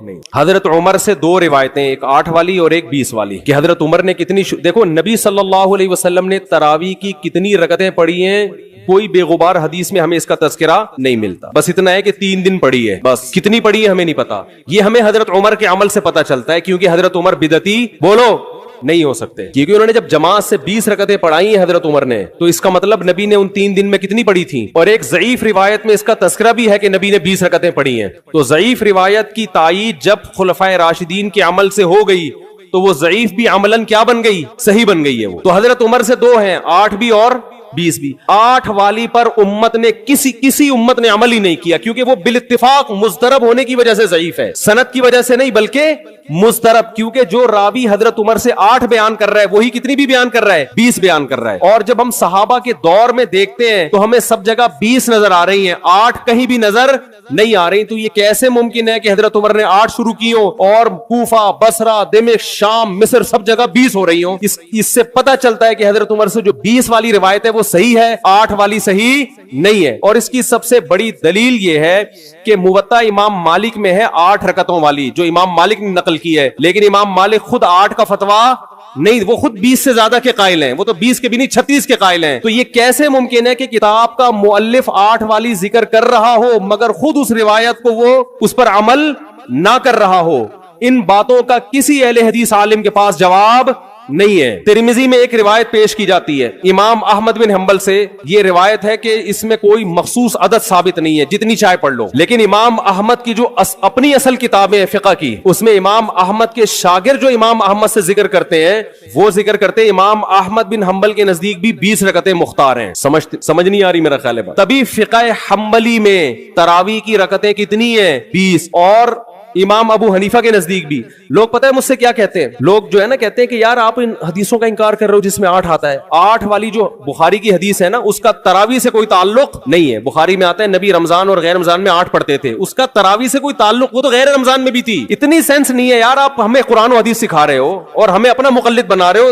B: نہیں. حضرت عمر سے 2 روایتیں, ایک 8 والی اور ایک 20 والی, کہ حضرت عمر نے کتنی دیکھو نبی صلی اللہ علیہ وسلم نے تراویح کی کتنی رکعتیں پڑھی ہیں, کوئی بے غبار حدیث میں ہمیں اس کا تذکرہ نہیں ملتا. بس اتنا ہے کہ 3 دن پڑھی ہے, بس کتنی پڑھی ہے ہمیں نہیں پتا. یہ ہمیں حضرت عمر کے عمل سے پتا چلتا ہے, کیونکہ حضرت عمر بدعتی بولو نہیں ہو سکتے, کیونکہ انہوں نے جب جماعت سے 20 رکعتیں پڑھائی ہیں حضرت عمر نے, تو اس کا مطلب نبی نے ان 3 دن میں کتنی پڑھی تھی. اور ایک ضعیف روایت میں اس کا تذکرہ بھی ہے کہ نبی نے 20 رکعتیں پڑھی ہیں. تو ضعیف روایت کی تائید جب خلفائے راشدین کے عمل سے ہو گئی تو وہ ضعیف بھی عملاً کیا بن گئی؟ صحیح بن گئی ہے وہ. تو حضرت عمر سے 2 ہیں, 8 بھی اور 20 بھی. 8 والی پر امت نے کسی امت نے عمل ہی نہیں کیا, کیونکہ وہ بالاتفاق مضطرب ہونے کی وجہ سے ضعیف ہے, سند کی وجہ سے نہیں بلکہ مضطرب, کیونکہ جو راوی حضرت عمر سے 8 بیان کر رہا ہے وہی کتنی بھی بیان کر رہا ہے؟ 20 بیان کر رہا ہے. اور جب ہم صحابہ کے دور میں دیکھتے ہیں تو ہمیں سب جگہ 20 نظر آ رہی ہیں, 8 کہیں بھی نظر نہیں آ رہی. تو یہ کیسے ممکن ہے کہ حضرت عمر نے 8 شروع کی ہوں اور کوفہ, بصرہ, دمشق, شام, مصر سب جگہ 20 ہو رہی ہوں؟ اس سے پتہ چلتا ہے کہ حضرت عمر سے جو 20 والی روایت ہے وہ صحیح ہے, 8 والی صحیح نہیں ہے. اور اس کی سب سے بڑی دلیل یہ ہے کہ موطا امام مالک میں ہے 8 رکعتوں والی, جو امام مالک نے نقل کی ہے, لیکن امام مالک خود 8 کا فتویٰ نہیں, وہ خود 20 سے زیادہ کے قائل ہیں, وہ تو 20 کے بھی نہیں 36 کے قائل ہیں. تو یہ کیسے ممکن ہے کہ کتاب کا مؤلف 8 والی ذکر کر رہا ہو مگر خود اس روایت کو وہ اس پر عمل نہ کر رہا ہو؟ ان باتوں کا کسی اہل حدیث عالم کے پاس جواب نہیں ہے. ترمذی میں ایک روایت پیش کی جاتی ہے امام احمد بن حنبل سے, یہ روایت ہے کہ اس میں کوئی مخصوص عدد ثابت نہیں ہے, جتنی چاہے پڑھ لو, لیکن امام احمد کی جو اپنی اصل کتابیں فقہ کی, اس میں امام احمد کے شاگرد جو امام احمد سے ذکر کرتے ہیں وہ ذکر کرتے ہیں امام احمد بن حنبل کے نزدیک بھی 20 رکعتیں مختار ہیں. سمجھ نہیں آ رہی میرا خیال ہے. تبھی فقہ حنبلی میں تراویح کی رکعتیں کتنی ہیں؟ 20. اور امام ابو حنیفہ کے نزدیک بھی. لوگ پتہ ہے مجھ سے کیا کہتے ہیں, لوگ جو ہے نا کہتے ہیں کہ یار آپ ان حدیثوں کا انکار کر رہے ہو جس میں 8 آتا ہے. 8 والی جو بخاری کی حدیث ہے نا اس کا تراویح سے کوئی تعلق نہیں ہے. بخاری میں آتا ہے نبی رمضان اور غیر رمضان میں 8 پڑھتے تھے, اس کا تراویح سے کوئی تعلق, وہ تو غیر رمضان میں بھی تھی. اتنی سینس نہیں ہے یار, آپ ہمیں قرآن و حدیث سکھا رہے ہو اور ہمیں اپنا مقلد بنا رہے ہو.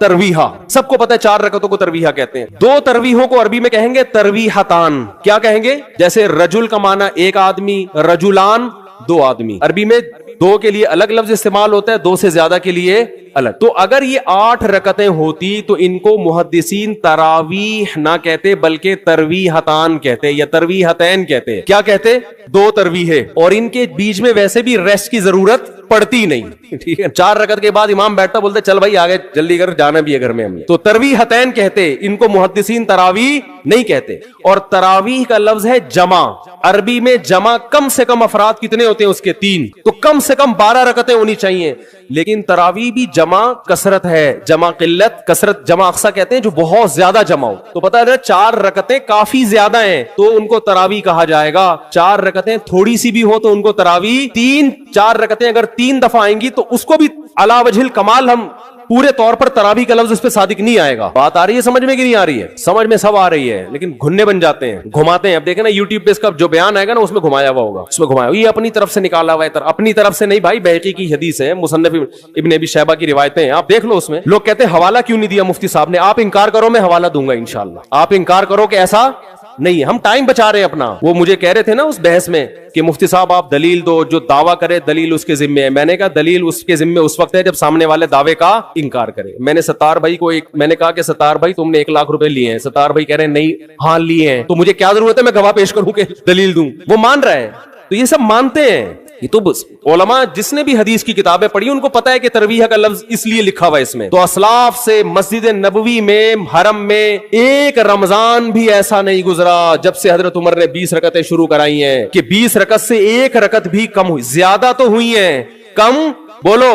B: ترویحہ. سب کو پتا ہے 4 رکعتوں کو ترویحہ کہتے ہیں. 2 ترویحوں کو عربی میں کہیں گے ترویحتان. کیا کہیں گے؟ جیسے رجل کا معنی ایک آدمی، رجلان 2 آدمی. عربی میں 2 کے لیے الگ لفظ استعمال ہوتا ہے، 2 سے زیادہ کے لیے الگ. تو اگر یہ 8 رکعتیں ہوتی تو ان کو محدثین تراویح نہ کہتے بلکہ ترویحتان کہتے یا ترویحتین کہتے. کیا کہتے؟ 2 ترویحیں. اور ان کے بیچ میں ویسے بھی ریسٹ کی ضرورت پڑتی نہیں. ٹھیک ہے، 4 رکعت کے بعد امام بیٹھتا بولتے چل بھائی آگے جلدی کر، جانا بھی ہے گھر میں ہم نے. تو ترویحتین کہتے، ان کو محدثین تراویح نہیں کہتے. اور تراویح کا لفظ ہے جمع. عربی میں جمع کم سے کم افراد کتنے ہوتے ہیں اس کے 3، تو کم سے کم 12 رکعتیں ہونی چاہیے. لیکن تراویح بھی جمع کثرت ہے، جمع قلت کثرت، جمع اقصا کہتے ہیں جو بہت زیادہ جمع ہو. تو پتہ ہے 4 رکعتیں کافی زیادہ ہیں تو ان کو تراویح کہا جائے گا. 4 رکعتیں تھوڑی سی بھی ہو تو ان کو تراویح. 4 رکعتیں اگر 3 دفعہ آئیں گی تو اس کو بھی علی وجہ الکمال ہم پورے طور پر تراویح کا لفظ اس پہ صادق نہیں آئے گا. بات آ رہی ہے سمجھ میں کہ نہیں آ رہی ہے؟ سمجھ میں سب آ رہی ہے لیکن گھننے بن جاتے ہیں، گھماتے ہیں. اب دیکھیں نا یوٹیوب پہ اس کا جو بیان آئے گا نا اس میں گھمایا ہوا ہوگا، اس میں گھمایا ہوا، یہ اپنی طرف سے نکالا ہوا ہے. اپنی طرف سے نہیں بھائی، بہقی کی حدیث ہے، مصنف ابن ابی شیبہ کی روایتیں ہیں، آپ دیکھ لو. اس میں لوگ کہتے ہیں حوالہ کیوں نہیں دیا مفتی صاحب نے. آپ انکار کرو میں حوالہ دوں گا انشاءاللہ. آپ انکار کرو کہ ایسا نہیں ہے، ہم ٹائم بچا رہے ہیں اپنا. وہ مجھے کہہ رہے تھے نا اس بحث میں کہ مفتی صاحب آپ دلیل دو، جو دعویٰ کرے دلیل اس کے ذمے ہے. میں نے کہا دلیل اس کے ذمے اس وقت ہے جب سامنے والے دعوے کا انکار کرے. میں نے ستار بھائی کو میں نے کہا کہ ستار بھائی تم نے 1 لاکھ روپے لیے ہیں. ستار بھائی کہہ رہے ہیں نہیں، ہاں لیے ہیں. تو مجھے کیا ضرورت ہے میں گواہ پیش کروں کہ دلیل دوں؟ وہ مان رہا ہے. تو یہ سب مانتے ہیں. یہ تو بس علماء جس نے بھی حدیث کی کتابیں پڑھی ان کو پتا ہے کہ ترویح کا لفظ اس لیے لکھا ہوا ہے اس میں. تو اسلاف سے مسجد نبوی میں، حرم میں ایک رمضان بھی ایسا نہیں گزرا جب سے حضرت عمر نے 20 رکعتیں شروع کرائی ہیں کہ 20 رکعت سے 1 رکعت بھی کم ہوئی. زیادہ تو ہوئی ہیں، کم بولو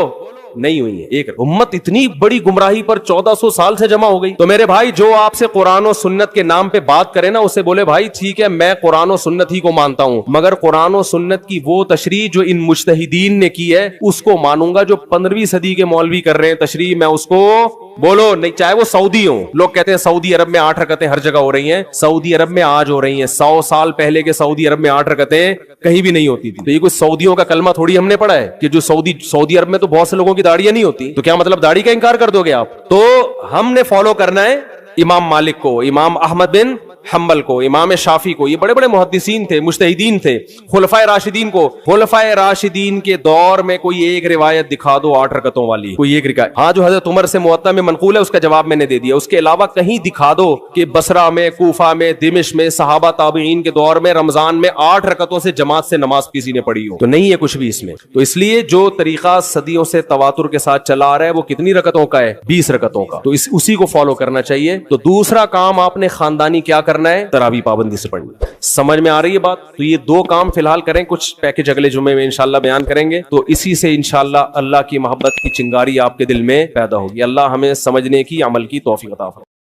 B: نہیں ہوئی ہے. ایک امت اتنی بڑی گمراہی پر 1400 سال سے جمع ہو گئی. تو میرے بھائی جو آپ سے قرآن و سنت کے نام پہ بات کرے نا اسے بولے بھائی ٹھیک ہے میں قرآن و سنت ہی کو مانتا ہوں، مگر قرآن و سنت کی وہ تشریح جو ان مجتہدین نے کی ہے اس کو مانوں گا. جو 15ویں صدی کے مولوی کر رہے ہیں تشریح، میں اس کو بولو نہیں، چاہے وہ سعودی ہوں. لوگ کہتے ہیں سعودی عرب میں 8 رکعتیں ہر جگہ ہو رہی ہیں. سعودی عرب میں آج ہو رہی ہیں، 100 سال پہلے کے سعودی عرب میں 8 رکعتیں کہیں بھی نہیں ہوتی تھی. تو یہ کوئی سعودیوں کا کلمہ تھوڑی ہم نے پڑھا ہے کہ جو سعودی عرب میں تو بہت سے لوگوں کی داڑیاں نہیں ہوتی. تو کیا مطلب داڑھی کا انکار کر دو گے آپ؟ تو ہم نے فالو کرنا ہے امام مالک کو، امام احمد بن حنبل کو، امام شافعی کو. یہ بڑے بڑے محدثین تھے، مجتہدین تھے. خلفائے راشدین کو، خلفائے راشدین کے دور میں کوئی ایک روایت دکھا دو 8 رکعتوں والی، کوئی ایک روایت. ہاں جو حضرت عمر سے موطا میں منقول ہے اس کا جواب میں نے دے دیا. اس کے علاوہ کہیں دکھا دو کہ بصرہ میں، کوفہ میں، دمشق میں، صحابہ تابعین کے دور میں رمضان میں 8 رکعتوں سے جماعت سے نماز کسی نے پڑھی ہو. تو نہیں ہے کچھ بھی اس میں. تو اس لیے جو طریقہ صدیوں سے تواتر کے ساتھ چلا آ رہا ہے وہ کتنی رکعتوں کا ہے؟ 20 رکعتوں کا. تو اسی کو فالو کرنا چاہیے. تو دوسرا کام آپ نے خاندانی کیا کرنا ہے؟ تراویح پابندی سے پڑھنی. سمجھ میں آ رہی ہے بات؟ تو یہ 2 کام فی الحال کریں، کچھ پیکج اگلے جمعے میں انشاءاللہ بیان کریں گے. تو اسی سے انشاءاللہ اللہ کی محبت کی چنگاری آپ کے دل میں پیدا ہوگی. اللہ ہمیں سمجھنے کی، عمل کی توفیق عطا فرمائے.